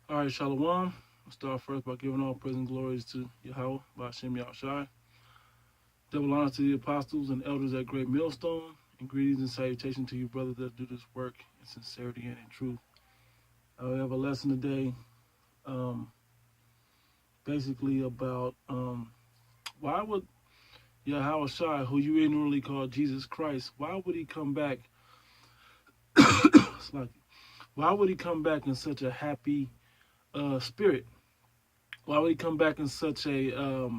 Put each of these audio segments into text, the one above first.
All right, Shalom. We'll start first by giving all praise and glories to Yahweh, Ba'ashem Yahushai. Double honor to the apostles and elders at Great Millstone, and greetings and salutation to you, brothers that do this work in sincerity and in truth. We have a lesson today, basically about why would Yahushai, who you ignorantly call Jesus Christ, why would he come back? Why would he come back in such a happy spirit? Why would he come back in such a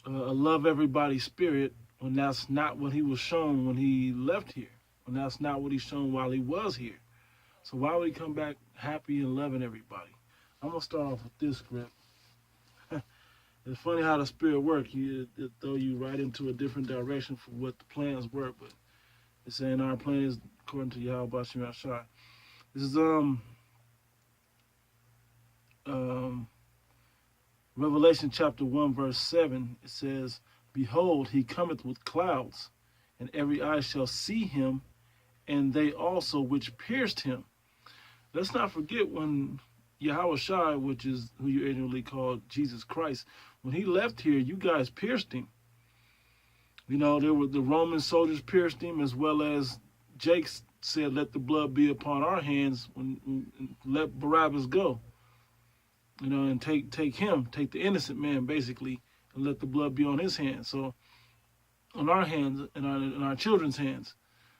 love everybody spirit when that's not what he was shown when he left here, when that's not what he's shown while he was here? So why would he come back happy and loving everybody? I'm gonna start off with this script. It's funny how the spirit works. It throw you right into a different direction for what the plans were, but it's saying our plan is according to Yahweh Bashim Yashai. This is Revelation chapter 1 verse 7. It says, "Behold, he cometh with clouds, and every eye shall see him, and they also which pierced him." Let's not forget when Yahushua, which is who you ignorantly call Jesus Christ, when he left here, you guys pierced him. You know, there were the Roman soldiers pierced him, as well as Jake said, "Let the blood be upon our hands," when let Barabbas go. You know, and take the innocent man, basically, and let the blood be on his hands. So, on our hands and our children's hands,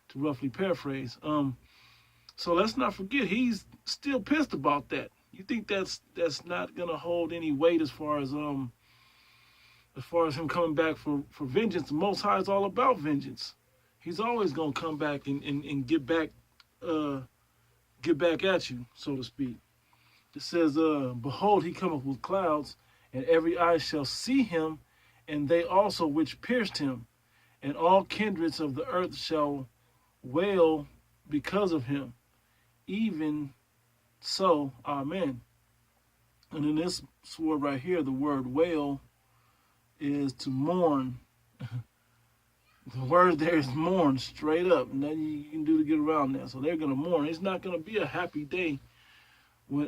to roughly paraphrase. So let's not forget, he's still pissed about that. You think that's not gonna hold any weight as far as him coming back for vengeance? The Most High is all about vengeance. He's always gonna come back and get back at you, so to speak. It says, "Behold, he cometh with clouds, and every eye shall see him, and they also which pierced him, and all kindreds of the earth shall wail because of him. Even so, Amen." And in this word right here, the word wail is to mourn. The word there is mourn, straight up. Nothing you can do to get around that. So they're gonna mourn. It's not gonna be a happy day. We're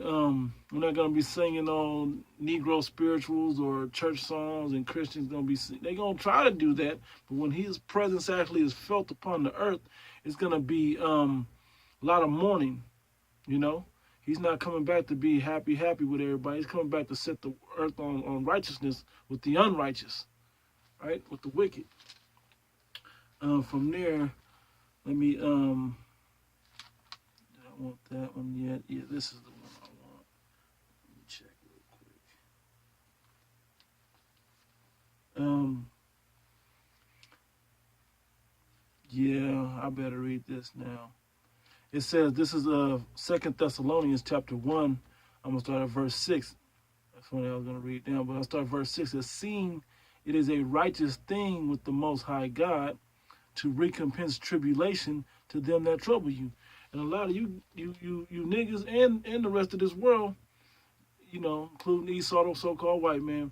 not gonna be singing on Negro spirituals or church songs, and Christians they're gonna try to do that, but when his presence actually is felt upon the earth, it's gonna be a lot of mourning. You know, he's not coming back to be happy with everybody. He's coming back to set the earth on righteousness with the unrighteous, right, with the wicked. From there, let me did I want that one yet? Yeah, this is the one I want. Let me check real quick. Yeah, I better read this now. It says, this is 2 Thessalonians chapter 1. I'm going to start at verse 6. That's what I was going to read down, but I'll start at verse 6. It says, "Seeing it is a righteous thing with the Most High God to recompense tribulation to them that trouble you." And a lot of you niggas and the rest of this world, you know, including Esau, the so-called white man,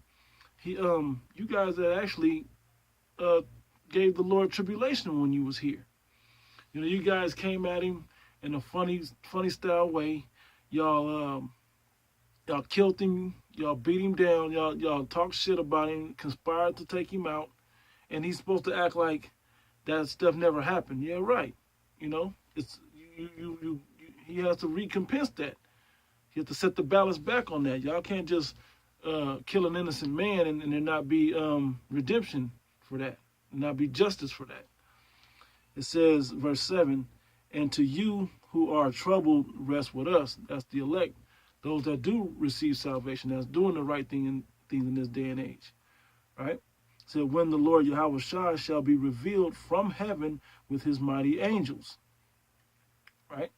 you guys that actually gave the Lord tribulation when you was here. You know, you guys came at him in a funny style way. Y'all killed him. Y'all beat him down. Y'all talked shit about him. Conspired to take him out, and he's supposed to act like that stuff never happened. Yeah, right. You know, it's he has to recompense that. He has to set the balance back on that. Y'all can't just kill an innocent man and there not be redemption for that, and not be justice for that. It says, verse 7, "And to you who are troubled, rest with us." That's the elect, those that do receive salvation, that's doing the right things in this day and age, right? So when the Lord Yahushua shall be revealed from heaven with his mighty angels, right?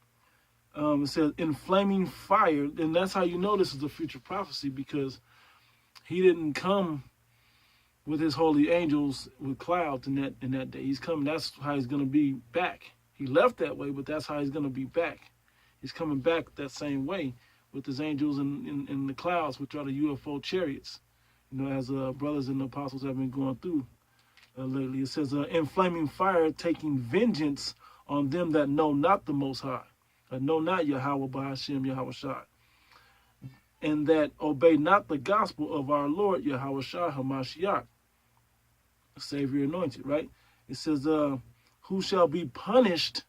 It says, "in flaming fire," and that's how you know this is a future prophecy, because he didn't come with his holy angels with clouds in that day. He's coming. That's how he's going to be back. He left that way, but that's how he's going to be back. He's coming back that same way with his angels in the clouds, which are the UFO chariots. You know, as brothers and apostles have been going through lately. It says, "in flaming fire, taking vengeance on them that know not the Most High, that know not Yahweh Ba'ashem Yahushua." and that obey not the gospel of our Lord Yahushua HaMashiach, Savior anointed, right? It says, who shall be punished.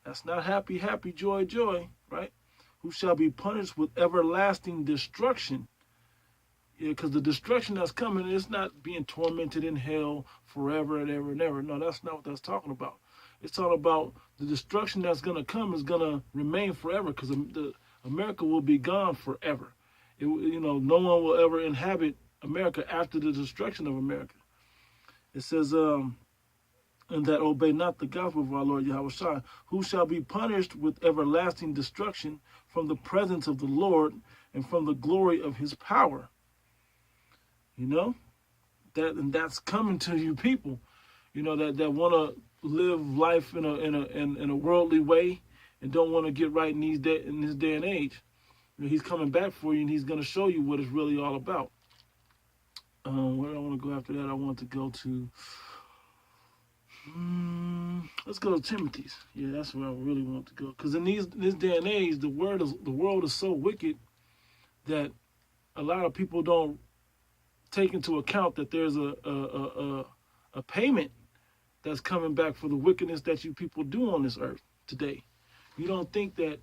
That's not happy, happy, joy, joy, right? Who shall be punished with everlasting destruction. Yeah, because the destruction that's coming is not being tormented in hell forever and ever and ever. No, that's not what that's talking about. It's talking about the destruction that's going to come is going to remain forever, because America will be gone forever. No one will ever inhabit America after the destruction of America. It says, and that obey not the gospel of our Lord Yahushua, who shall be punished with everlasting destruction from the presence of the Lord and from the glory of his power. That's coming to you people, that want to live life in a worldly way and don't want to get right in this day and age. He's coming back for you, and he's going to show you what it's really all about. Where do I want to go after that? I want to go to, let's go to Timothy's. Yeah, that's where I really want to go. Because in this day and age, the world is so wicked that a lot of people don't take into account that there's a payment that's coming back for the wickedness that you people do on this earth today. You don't think that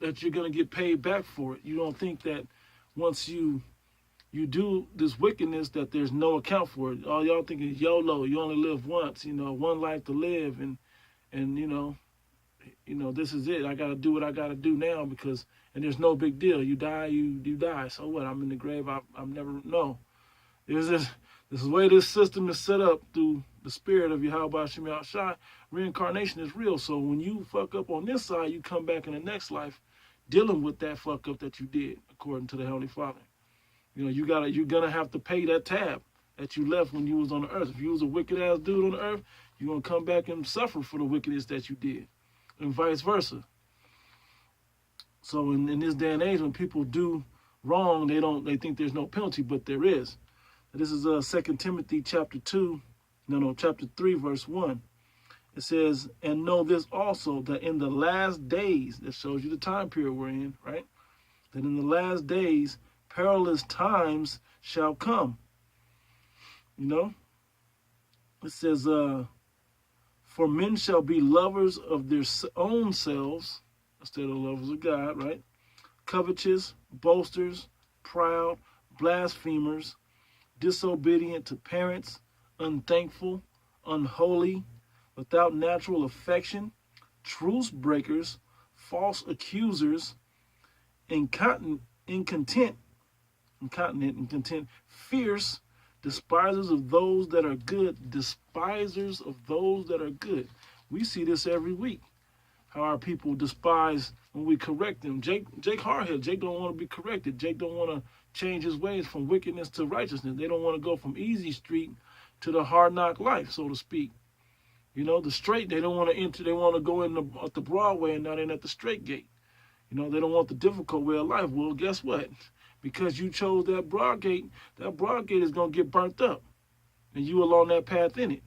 you're going to get paid back for it. You don't think that once you do this wickedness that there's no account for it. All y'all think is YOLO. You only live once, one life to live, and this is it. I got to do what I got to do now and there's no big deal. You die, you die. So what? I'm in the grave. I'm never, no. This is the way this system is set up through the spirit of Yahweh Shem Shai. Reincarnation is real. So when you fuck up on this side, you come back in the next life dealing with that fuck up that you did, according to the Heavenly Father. You're gonna have to pay that tab that you left when you was on the earth. If you was a wicked ass dude on the earth, you're gonna come back and suffer for the wickedness that you did, and vice versa. So in this day and age, when people do wrong, they think there's no penalty, but there is. This is 2 Timothy chapter 3, verse 1. It says, and know this also, that in the last days, that shows you the time period we're in, right? That in the last days, perilous times shall come. It says, for men shall be lovers of their own selves, instead of lovers of God, right? Covetous, boasters, proud, blasphemers, disobedient to parents, unthankful, unholy, without natural affection, truce breakers, false accusers, incontinent, fierce, despisers of those that are good, despisers of those that are good. We see this every week, how our people despise when we correct them. Jake hardhead. Jake don't want to be corrected. Jake don't want to change his ways from wickedness to righteousness. They don't want to go from easy street to the hard knock life, so to speak. The straight, they don't want to enter. They want to go in at the Broadway and not in at the straight gate. They don't want the difficult way of life. Well, guess what? Because you chose that broad gate is going to get burnt up. And you along that path in it.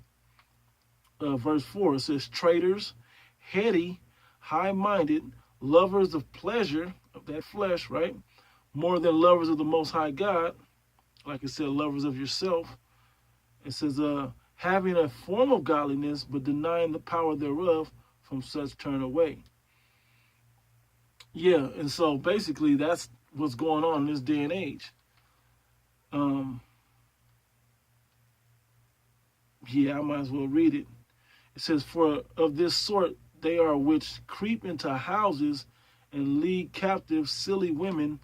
Verse 4, it says, traitors, heady, high-minded, lovers of pleasure, of that flesh, right? More than lovers of the Most High God. Like it said, lovers of yourself. It says, having a form of godliness, but denying the power thereof, from such turn away. Yeah, and so basically that's what's going on in this day and age. I might as well read it. It says, for of this sort they are which creep into houses and lead captive silly women,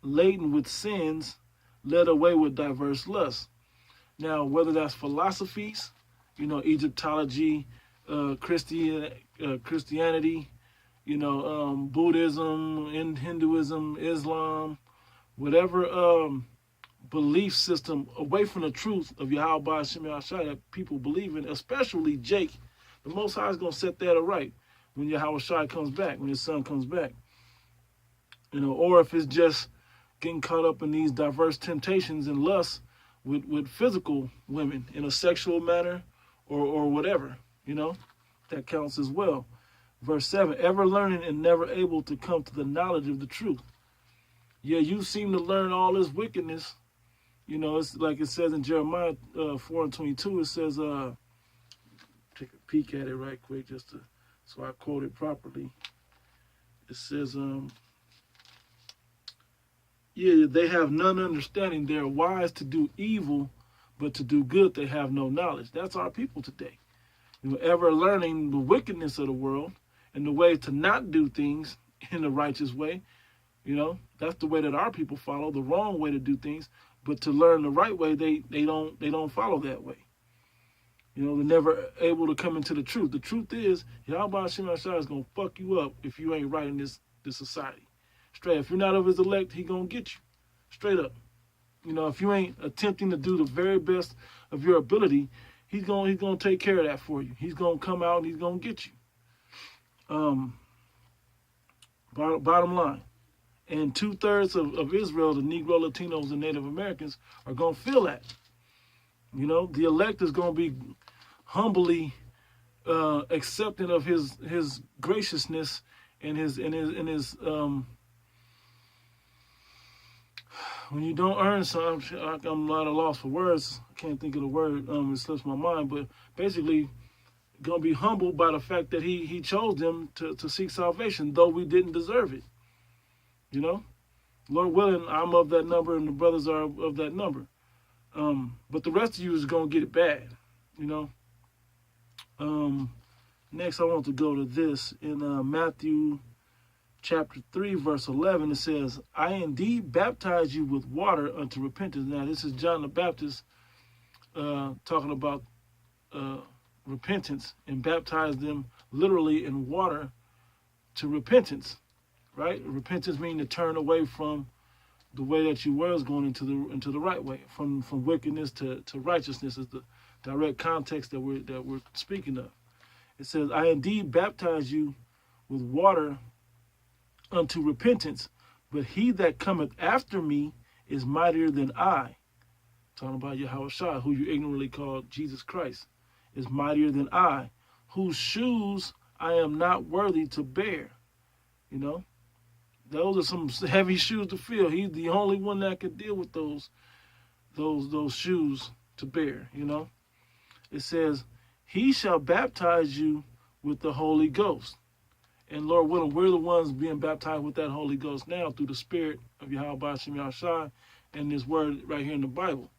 laden with sins, led away with diverse lusts. Now, whether that's philosophies, Egyptology, Christianity, Buddhism, Hinduism, Islam, whatever belief system away from the truth of Yahweh Shem Shai that people believe in, especially Jake, the Most High is going to set that aright when Yahweh Shai comes back, when his son comes back. Or if it's just getting caught up in these diverse temptations and lusts with physical women in a sexual manner or whatever, that counts as well. Verse 7, ever learning and never able to come to the knowledge of the truth. Yeah, you seem to learn all this wickedness. You know, it's like it says in Jeremiah 4:22. It says, take a peek at it right quick just to, so I quote it properly. It says, yeah, they have none understanding. They're wise to do evil, but to do good they have no knowledge. That's our people today. You know, ever learning the wickedness of the world and the way to not do things in the righteous way. You know, that's the way that our people follow, the wrong way to do things. But to learn the right way, they don't follow that way. You know, they're never able to come into the truth. The truth is, Yahweh Hashem Ashai is gonna fuck you up if you ain't right in this society. Straight. If you're not of his elect, he gonna get you. Straight up. You know, if you ain't attempting to do the very best of your ability, he's gonna take care of that for you. He's gonna come out and he's gonna get you. Bottom line. And 2/3 of Israel, the Negro, Latinos, and Native Americans, are gonna feel that. You know, the elect is gonna be humbly accepting of his graciousness and his when you don't earn something, I'm not at a loss for words. I can't think of the word. It slips my mind. But basically, gonna be humbled by the fact that he chose them to seek salvation, though we didn't deserve it. You know, Lord willing, I'm of that number, and the brothers are of that number. But the rest of you is gonna get it bad. You know. Next, I want to go to this in Matthew chapter 3, verse 11. It says, I indeed baptize you with water unto repentance. Now, this is John the Baptist talking about repentance, and baptize them literally in water to repentance, right? Repentance means to turn away from the way that you were, going into the right way, from wickedness to righteousness is the direct context that we're speaking of. It says, I indeed baptize you with water unto repentance, but he that cometh after me is mightier than I. Talking about Yahushua, who you ignorantly call Jesus Christ, is mightier than I, whose shoes I am not worthy to bear. You know, those are some heavy shoes to fill. He's the only one that can deal with those shoes to bear. You know, it says, he shall baptize you with the Holy Ghost. And Lord willing, we're the ones being baptized with that Holy Ghost now through the Spirit of Yahweh Hashem Yahshai and this word right here in the Bible.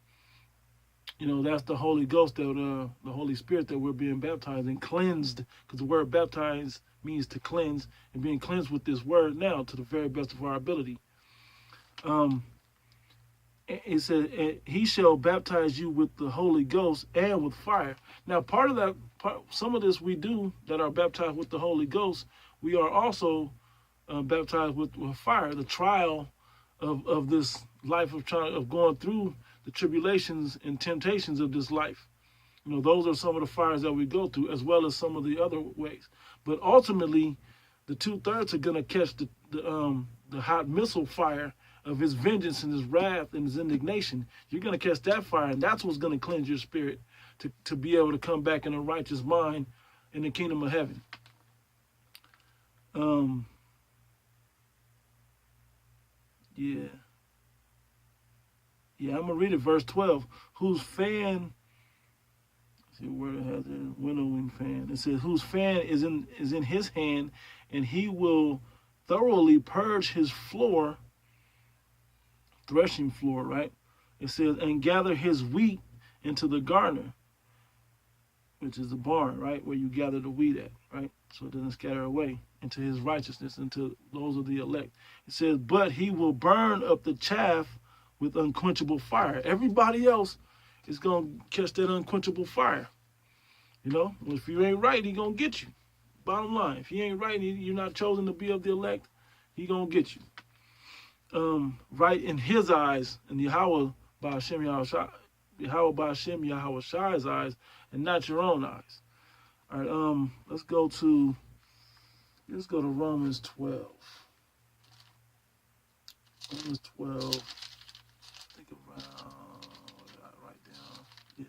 You know, that's the Holy Ghost, that the Holy Spirit that we're being baptized and cleansed, because the word baptized means to cleanse, and being cleansed with this word now to the very best of our ability. It said, he shall baptize you with the Holy Ghost and with fire. Now, part of that, some of this we do that are baptized with the Holy Ghost, we are also baptized with fire. The trial of this life of going through the tribulations and temptations of this life. You know, those are some of the fires that we go through, as well as some of the other ways. But ultimately, the 2/3 are going to catch the hot missile fire of his vengeance and his wrath and his indignation. You're going to catch that fire, and that's what's going to cleanse your spirit to be able to come back in a righteous mind in the kingdom of heaven. Yeah, I'm going to read it, verse 12. Whose fan, see where it has a winnowing fan. It says, whose fan is in his hand, and he will thoroughly purge his floor, threshing floor, right? It says, and gather his wheat into the garner, which is the barn, right? Where you gather the wheat at, right? So it doesn't scatter away into his righteousness, into those of the elect. It says, but he will burn up the chaff with unquenchable fire. Everybody else is going to catch that unquenchable fire. You know, if you ain't right, he going to get you. Bottom line, if you ain't right, you're not chosen to be of the elect, he going to get you. Right in his eyes, in Yahweh Ba'ashem Yahushai's eyes, and not your own eyes. All right, let's go to Romans 12. Romans 12, I think around, I got it right down, 19.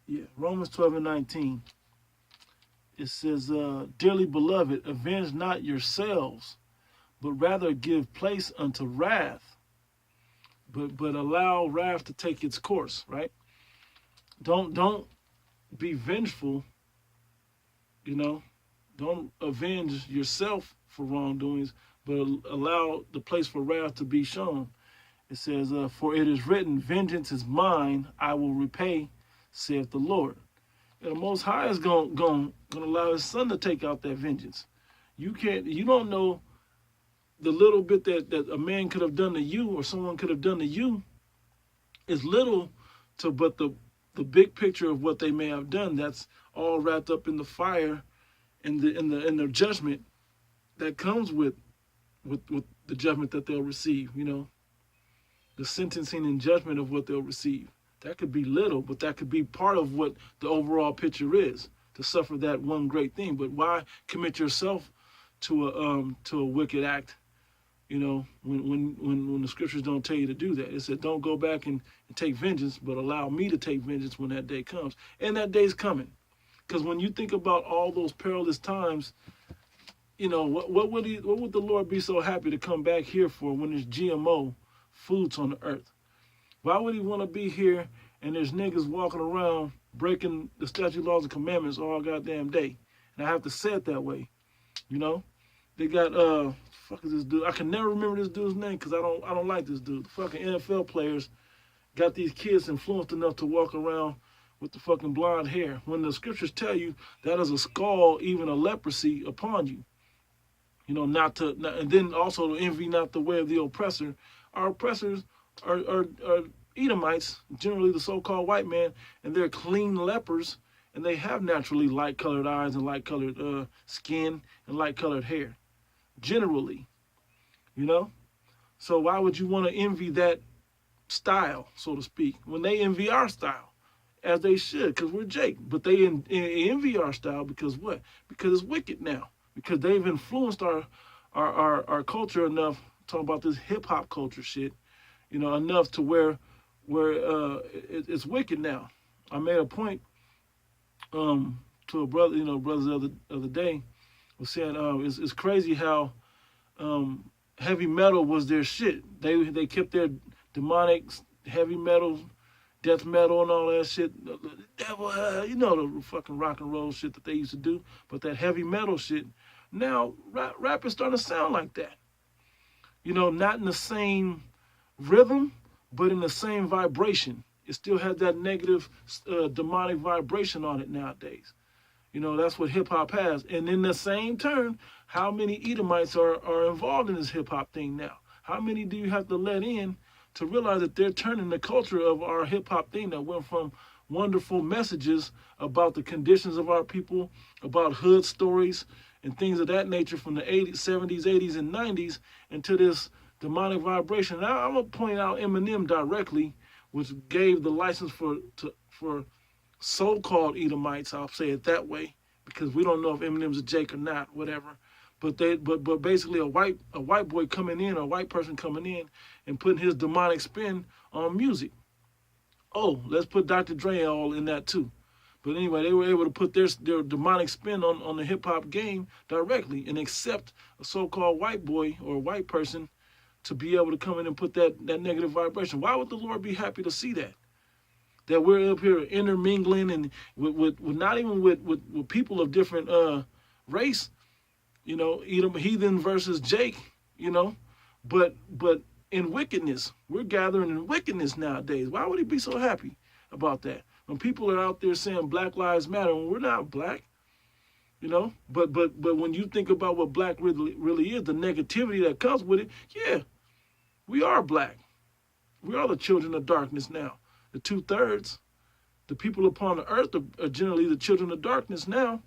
Yeah, Romans 12 and 19. It says, dearly beloved, avenge not yourselves, but rather give place unto wrath, but allow wrath to take its course, right? Don't be vengeful, you know. Don't avenge yourself for wrongdoings, but allow the place for wrath to be shown. It says, for it is written, vengeance is mine, I will repay, saith the Lord. And the Most High is going to allow his son to take out that vengeance. You don't know the little bit that a man could have done to you or someone could have done to you is little to, but the big picture of what they may have done, that's all wrapped up in the fire and the judgment that comes with the judgment that they'll receive, you know, the sentencing and judgment of what they'll receive. That could be little, but that could be part of what the overall picture is, to suffer that one great thing. But why commit yourself to a wicked act, you know, when the scriptures don't tell you to do that? It said, don't go back and take vengeance, but allow me to take vengeance when that day comes. And that day's coming. Because when you think about all those perilous times, you know, what would the Lord be so happy to come back here for when there's GMO foods on the earth? Why would he want to be here and there's niggas walking around breaking the statute, laws, and commandments all goddamn day? And I have to say it that way, you know? They got fuck is this dude? I can never remember this dude's name because I don't like this dude. The fucking NFL players got these kids influenced enough to walk around with the fucking blonde hair, when the scriptures tell you that is a skull, even a leprosy upon you. You know, and then also to envy not the way of the oppressor. Our oppressors are Edomites, generally the so-called white man, and they're clean lepers, and they have naturally light-colored eyes and light-colored skin and light-colored hair, generally, you know? So why would you want to envy that style, so to speak, when they envy our style? As they should, because we're Jake. But they envy our style because what? Because it's wicked now. Because they've influenced our culture enough, talking about this hip-hop culture shit, you know, enough to where it's wicked now. I made a point to a brother, you know, brothers the other day, was saying it's crazy how heavy metal was their shit. They kept their demonic heavy metal, death metal and all that shit, the devil, you know, the fucking rock and roll shit that they used to do. But that heavy metal shit, now rap is starting to sound like that. You know, not in the same rhythm, but in the same vibration. It still has that negative demonic vibration on it nowadays. You know, that's what hip hop has. And in the same turn, how many Edomites are involved in this hip hop thing now? How many do you have to let in to realize that they're turning the culture of our hip-hop thing that went from wonderful messages about the conditions of our people, about hood stories and things of that nature from the 80s, 70s, 80s, and 90s into this demonic vibration. Now, I'm going to point out Eminem directly, which gave the license for so-called Edomites, I'll say it that way, because we don't know if Eminem's a Jake or not, whatever. But basically a white boy coming in, a white person coming in and putting his demonic spin on music. Oh, let's put Dr. Dre all in that too. But anyway, they were able to put their demonic spin on the hip hop game directly and accept a so-called white boy or white person to be able to come in and put that negative vibration. Why would the Lord be happy to see that? That we're up here intermingling and with not even with people of different race. You know, Edom, heathen versus Jake, you know, but in wickedness, we're gathering in wickedness nowadays. Why would he be so happy about that? When people are out there saying Black Lives Matter, when we're not black, you know, but when you think about what black really is, the negativity that comes with it, yeah, we are black. We are the children of darkness now. The 2/3, the people upon the earth are generally the children of darkness now.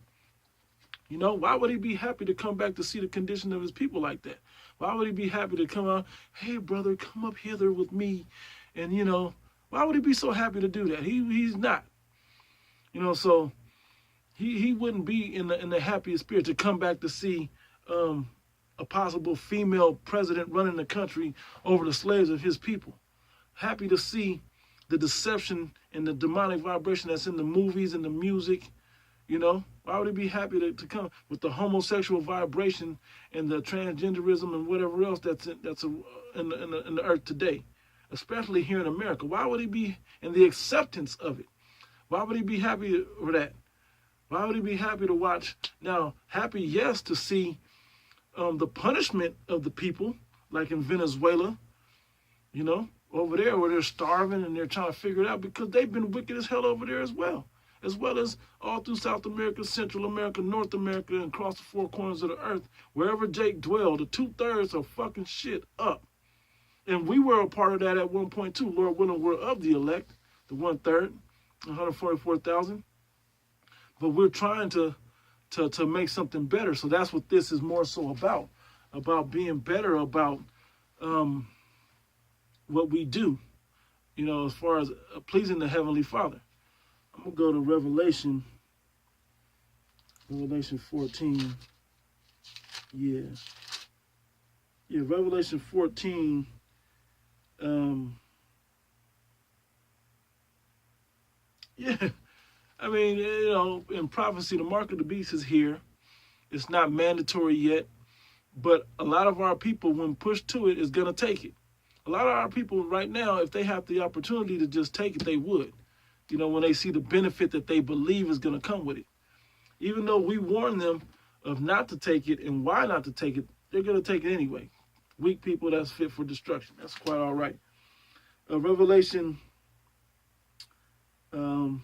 You know, why would he be happy to come back to see the condition of his people like that? Why would he be happy to come out, hey, brother, come up hither with me? And, you know, why would he be so happy to do that? He's not. You know, so he wouldn't be in the happiest spirit to come back to see a possible female president running the country over the slaves of his people. Happy to see the deception and the demonic vibration that's in the movies and the music, you know, Why would he be happy to come with the homosexual vibration and the transgenderism and whatever else in the earth today, especially here in America? Why would he be in the acceptance of it? Why would he be happy for that? Why would he be happy to watch? Now, happy, yes, to see the punishment of the people, like in Venezuela, over there where they're starving and they're trying to figure it out because they've been wicked as hell over there as well as all through South America, Central America, North America, and across the four corners of the earth. Wherever Jake dwelled, the 2/3 are fucking shit up. And we were a part of that at one point too. Lord willing, we're of the elect, the 1/3, 144,000. But we're trying to make something better. So that's what this is more so about being better, about what we do, as far as pleasing the Heavenly Father. I'm going to go to Revelation 14. Yeah, Revelation 14. I mean, in prophecy, the mark of the beast is here. It's not mandatory yet, but a lot of our people, when pushed to it, is going to take it. A lot of our people right now, if they have the opportunity to just take it, they would. When they see the benefit that they believe is going to come with it. Even though we warn them of not to take it and why not to take it, they're going to take it anyway. Weak people, that's fit for destruction. That's quite all right. Revelation, I'll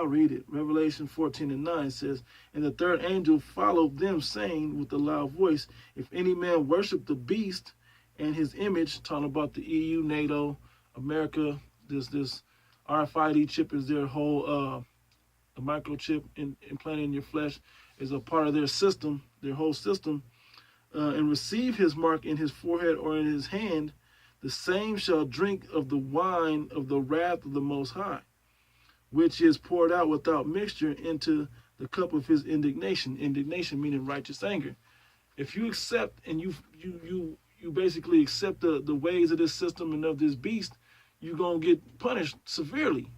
read it. Revelation 14:9 says, "And the third angel followed them, saying with a loud voice, if any man worship the beast and his image," talking about the EU, NATO, America, this RFID chip is their whole, a microchip implanted in your flesh is a part of their system, their whole system, and receive his mark in his forehead or in his hand, the same shall drink of the wine of the wrath of the Most High, which is poured out without mixture into the cup of his indignation. Indignation meaning righteous anger. If you accept and you basically accept the ways of this system and of this beast, you're gonna get punished severely.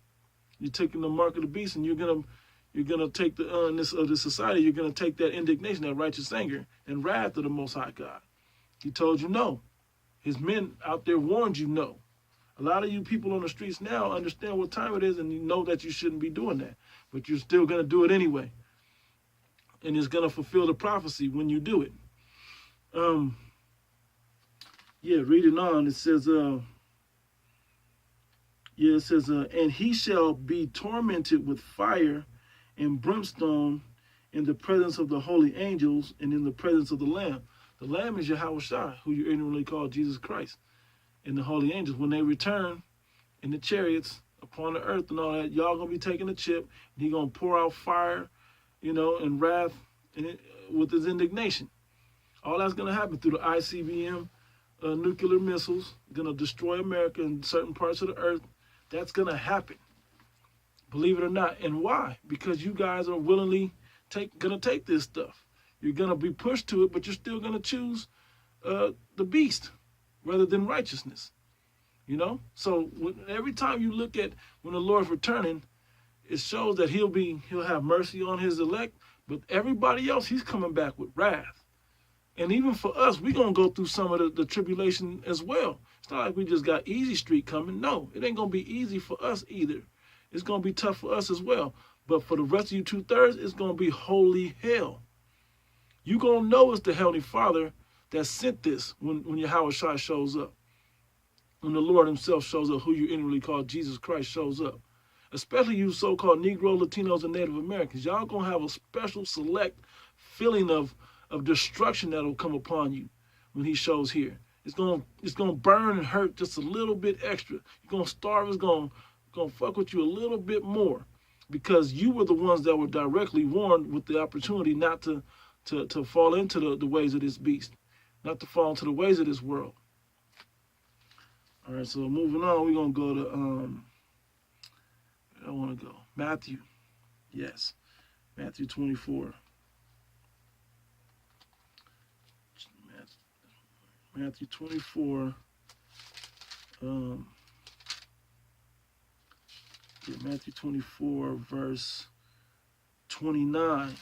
You're taking the mark of the beast, and you're gonna take the of the society. You're gonna take that indignation, that righteous anger, and wrath of the Most High God. He told you no. His men out there warned you no. A lot of you people on the streets now understand what time it is, and you know that you shouldn't be doing that, but you're still gonna do it anyway, and it's gonna fulfill the prophecy when you do it. Reading on, it says, and he shall be tormented with fire and brimstone in the presence of the holy angels and in the presence of the Lamb. The Lamb is Yahushua, who you ignorantly call Jesus Christ, and the holy angels. When they return in the chariots upon the earth and all that, y'all gonna be taking the chip, and he gonna pour out fire, and wrath with his indignation. All that's gonna happen through the ICBM nuclear missiles, gonna destroy America and certain parts of the earth. That's going to happen, believe it or not. And why? Because you guys are willingly going to take this stuff. You're going to be pushed to it, but you're still going to choose the beast rather than righteousness. So every time you look at when the Lord's returning, it shows that he'll have mercy on his elect, but everybody else, he's coming back with wrath. And even for us, we're going to go through some of the tribulation as well. It's not like we just got easy street coming. No, it ain't going to be easy for us either. It's going to be tough for us as well. But for the rest of you 2/3, it's going to be holy hell. You're going to know it's the Heavenly Father that sent this when Yahushua shows up. When the Lord himself shows up, who you inwardly call Jesus Christ shows up. Especially you so-called Negro, Latinos, and Native Americans. Y'all going to have a special select feeling of destruction that will come upon you when he shows here. It's gonna burn and hurt just a little bit extra. You're gonna starve. It's gonna fuck with you a little bit more because you were the ones that were directly warned with the opportunity not to fall into the ways of this beast, not to fall into the ways of this world. All right, so moving on, we're gonna go to I want to go Matthew. Yes, Matthew 24. Matthew 24, Matthew 24, verse 29.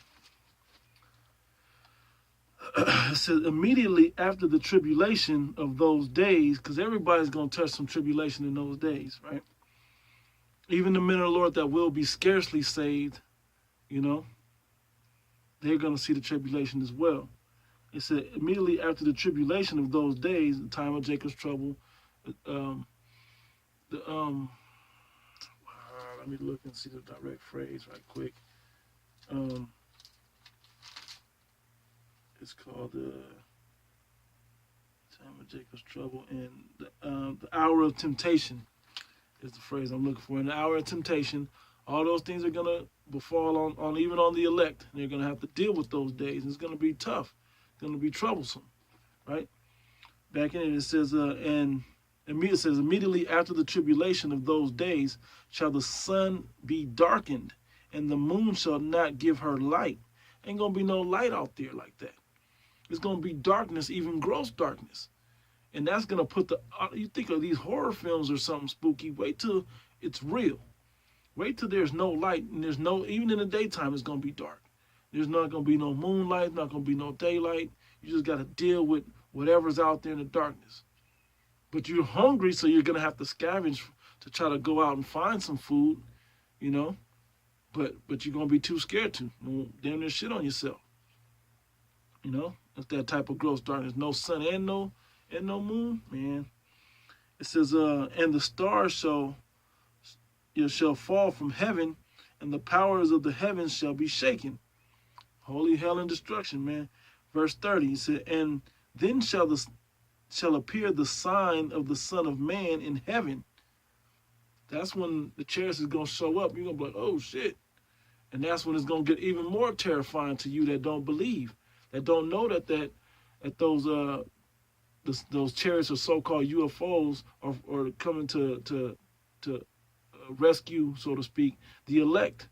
It says, immediately after the tribulation of those days, because everybody's going to touch some tribulation in those days, right? Even the men of the Lord that will be scarcely saved, you know, they're going to see the tribulation as well. It said, immediately after the tribulation of those days, the time of Jacob's trouble, let me look and see the direct phrase right quick. It's called the time of Jacob's trouble, and the hour of temptation is the phrase I'm looking for. In the hour of temptation, all those things are gonna befall on even on the elect. And they're gonna have to deal with those days. It's gonna be tough. It's gonna be troublesome, right? Back in it says, and it says, immediately after the tribulation of those days shall the sun be darkened, and the moon shall not give her light. Ain't gonna be no light out there like that. It's gonna be darkness, even gross darkness. And that's gonna put you think of these horror films or something spooky, wait till it's real. Wait till there's no light, and there's no, even in the daytime, it's gonna be dark. There's not gonna be no moonlight, not gonna be no daylight. You just gotta deal with whatever's out there in the darkness. But you're hungry, so you're gonna have to scavenge to try to go out and find some food, you know. But you're gonna be too scared to. Damn near shit on yourself. You know, it's that type of gross darkness. No sun and no moon, man. It says, and the stars shall fall from heaven, and the powers of the heavens shall be shaken. Holy hell and destruction, man. Verse 30, it said, and then shall appear the sign of the Son of Man in heaven. That's when the chariots is going to show up. You're going to be like, oh, shit. And that's when it's going to get even more terrifying to you that don't believe, that don't know that those chariots are so-called UFOs or coming to rescue, so to speak, the elect.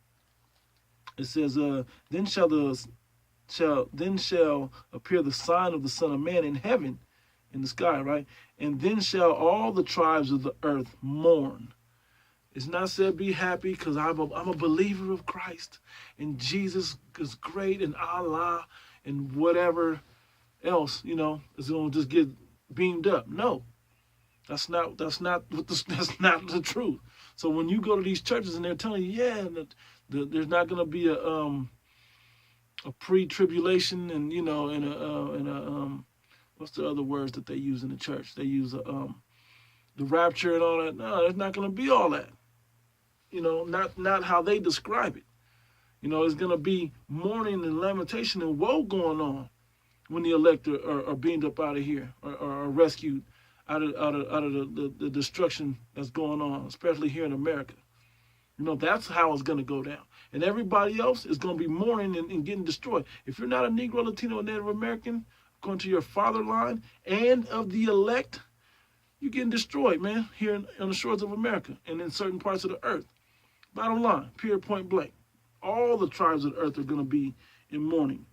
It says, then shall appear the sign of the Son of Man in heaven, in the sky, right? And then shall all the tribes of the earth mourn. It's not said be happy because I'm a believer of Christ and Jesus is great and Allah and whatever else, you know, is going to just get beamed up. No, that's not the truth. So when you go to these churches and they're telling you, yeah, there's not going to be a pre-tribulation and, you know, and a what's the other words that they use in the church? They use the rapture and all that. No, there's not going to be all that. You know, not how they describe it. You know, it's going to be mourning and lamentation and woe going on when the elect are beamed up out of here or are rescued out of the destruction that's going on, especially here in America. You know, that's how it's going to go down. And everybody else is going to be mourning and getting destroyed. If you're not a Negro, Latino, or Native American, according to your father line and of the elect, you're getting destroyed, man, here on the shores of America and in certain parts of the earth. Bottom line, period, point blank. All the tribes of the earth are going to be in mourning.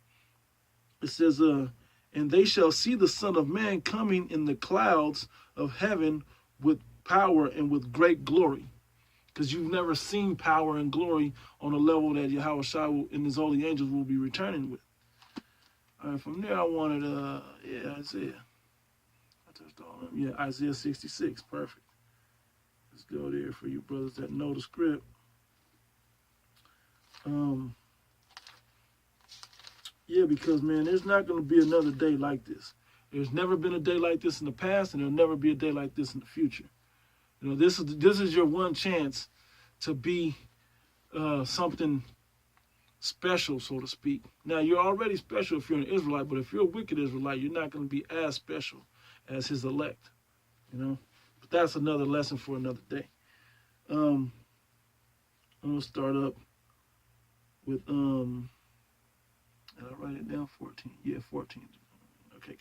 It says, and they shall see the Son of Man coming in the clouds of heaven with power and with great glory. Because you've never seen power and glory on a level that Yahweh Shai and his holy angels will be returning with. All right, from there I wanted, Isaiah. I touched all of them. Yeah, Isaiah 66, perfect. Let's go there for you brothers that know the script. Yeah, because, man, there's not going to be another day like this. There's never been a day like this in the past, and there'll never be a day like this in the future. You know, this is your one chance to be something special, so to speak. Now, you're already special if you're an Israelite, but if you're a wicked Israelite, you're not going to be as special as his elect, you know. But that's another lesson for another day. I'm going to start up with, did I write it down? 14. Yeah, 14. Okay,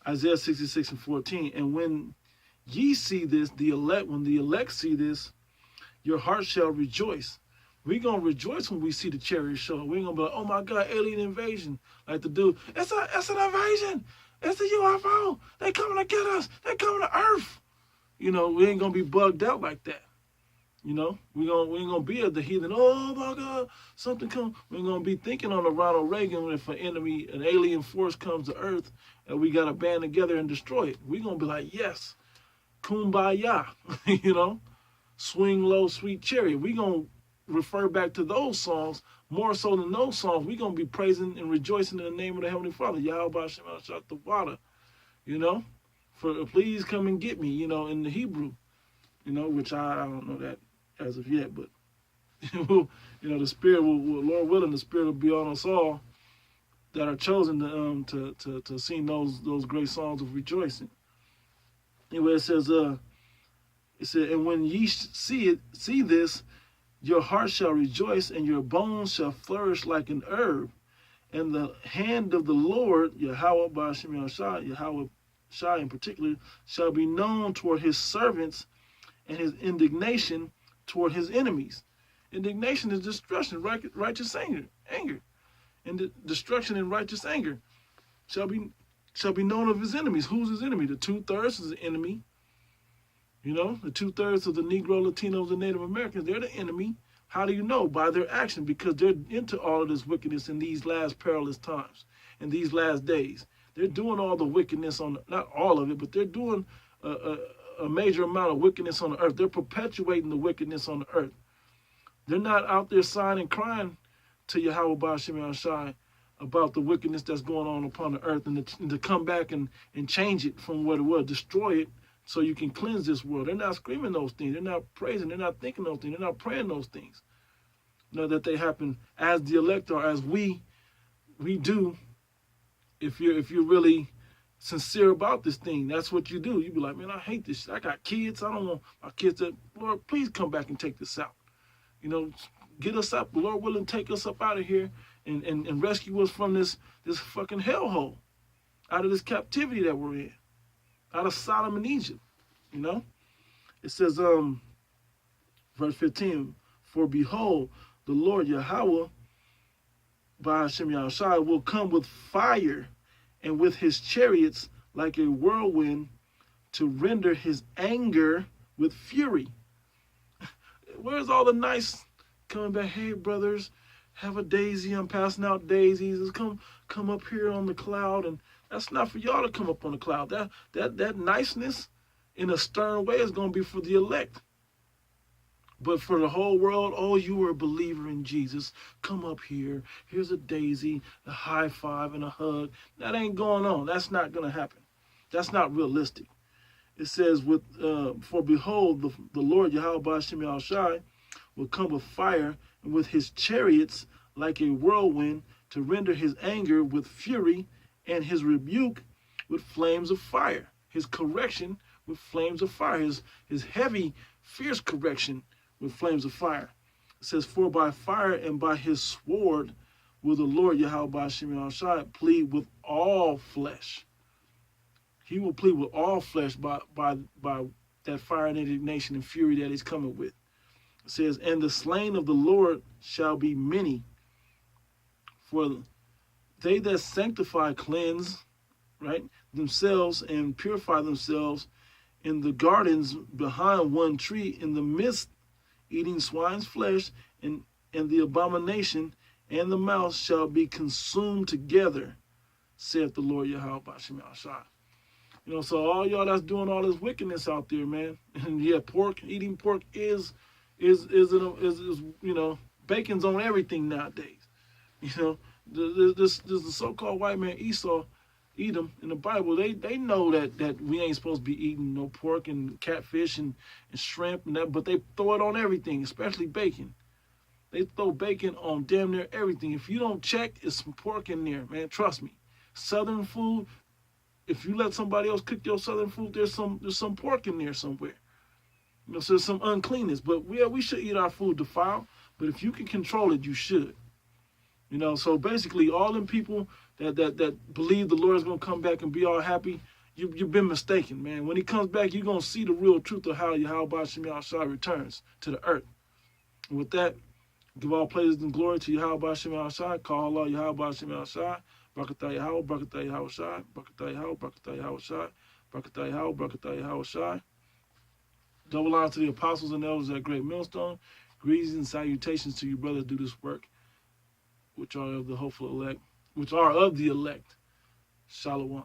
Isaiah 66 and 14. And when ye see this, when the elect see this, your heart shall rejoice. We're going to rejoice when we see the chariot show. We're going to be like, oh my God, alien invasion. Like the dude, it's an invasion. It's a UFO. They coming to get us. They coming to Earth. You know, we ain't going to be bugged out like that. You know, we ain't gonna be at the heathen. Oh my God, something come. We ain't gonna be thinking on the Ronald Reagan if an alien force comes to Earth, and we gotta band together and destroy it. We gonna be like, yes, kumbaya, you know, swing low, sweet chariot. We gonna refer back to those songs more so than those songs. We gonna be praising and rejoicing in the name of the Heavenly Father, Yahweh Shem Shot the water, you know, for please come and get me, you know, in the Hebrew, you know, which I don't know that as of yet, but you know, the Spirit will, Lord willing, the Spirit will be on us all that are chosen to sing those great songs of rejoicing. Anyway, it said, and when ye see this, your heart shall rejoice, and your bones shall flourish like an herb, and the hand of the Lord, Yahweh Ba'ashem Yahshua, Yahweh Shai in particular, shall be known toward his servants, and his indignation toward his enemies. Indignation is destruction, righteous anger, and the destruction and righteous anger shall be known of his enemies. Who's his enemy? The 2/3 is the enemy. You know, the 2/3 of the Negro, Latinos, and Native Americans, they're the enemy. How do you know? By their action, because they're into all of this wickedness in these last perilous times, in these last days. They're doing all the wickedness not all of it, but they're doing a major amount of wickedness on the earth. They're perpetuating the wickedness on the earth. They're not out there sighing and crying to Yahweh Ba'ashem Yahshai about the wickedness that's going on upon the earth, and to come back and change it from what it was, destroy it, so you can cleanse this world. They're not screaming those things. They're not praising. They're not thinking those things. They're not praying those things. You know, that they happen as the elect or as we do. If you're really sincere about this thing, that's what you do. You be like, man, I hate this shit. I got kids. I don't want my kids to, Lord, please come back and take this out. You know, get us up. Lord willing, take us up out of here and rescue us from this fucking hellhole, out of this captivity that we're in, out of Sodom and Egypt. You know, it says, verse 15, for behold, the Lord Yahweh Ba'ashem Yahushua will come with fire and with his chariots like a whirlwind to render his anger with fury. Where's all the nice coming back? Hey, brothers, have a daisy. I'm passing out daisies. Come up here on the cloud. And that's not for y'all to come up on the cloud. That niceness in a stern way is going to be for the elect. But for the whole world, oh, you were a believer in Jesus. Come up here. Here's a daisy, a high five, and a hug. That ain't going on. That's not going to happen. That's not realistic. It says, for behold, the Lord Yahweh Ba'ashem Yahushai will come with fire and with his chariots like a whirlwind to render his anger with fury and his rebuke with flames of fire. His correction with flames of fire. His heavy, fierce correction with flames of fire. It says, for by fire and by his sword will the Lord Yahweh Ba'ashem Yahushai plead with all flesh. He will plead with all flesh by that fire and indignation and fury that he's coming with. It says, and the slain of the Lord shall be many. For they that sanctify, cleanse, right, themselves and purify themselves in the gardens behind one tree, in the midst, eating swine's flesh, and the abomination and the mouse shall be consumed together, saith the Lord Yahweh Ba'ashem Yahushua. You know, so all y'all that's doing all this wickedness out there, man, and yeah, eating pork is you know, bacon's on everything nowadays. You know, this the so-called white man Esau, Edom in the Bible, they know that we ain't supposed to be eating no pork and catfish and shrimp and that, but they throw it on everything, especially bacon. They throw bacon on damn near everything. If you don't check, it's some pork in there, man. Trust me. Southern food. If you let somebody else cook your southern food, there's some pork in there somewhere. You know, so there's some uncleanness. But we should eat our food defiled. But if you can control it, you should. You know, so basically all them people that believe the Lord is going to come back and be all happy, you've been mistaken, man. When he comes back, you're going to see the real truth of how Yahweh Ba'ashem Yahushua returns to the earth. And with that, give all praises and glory to Yahweh Ba'ashem Yahushua. Call Allah Yahweh Ba'ashem Yahushua. Barakatah Yahweh, Barakatah Yahweh Shai, Barakatah Yahweh, Barakatah Yahweh Shai, Barakatah Yahweh, Barakatah Yahweh Shai. Double honor to the apostles and elders at Great Millstone. Greetings and salutations to you, brothers, do this work, which are of the hopeful elect, which are of the elect. Shalom.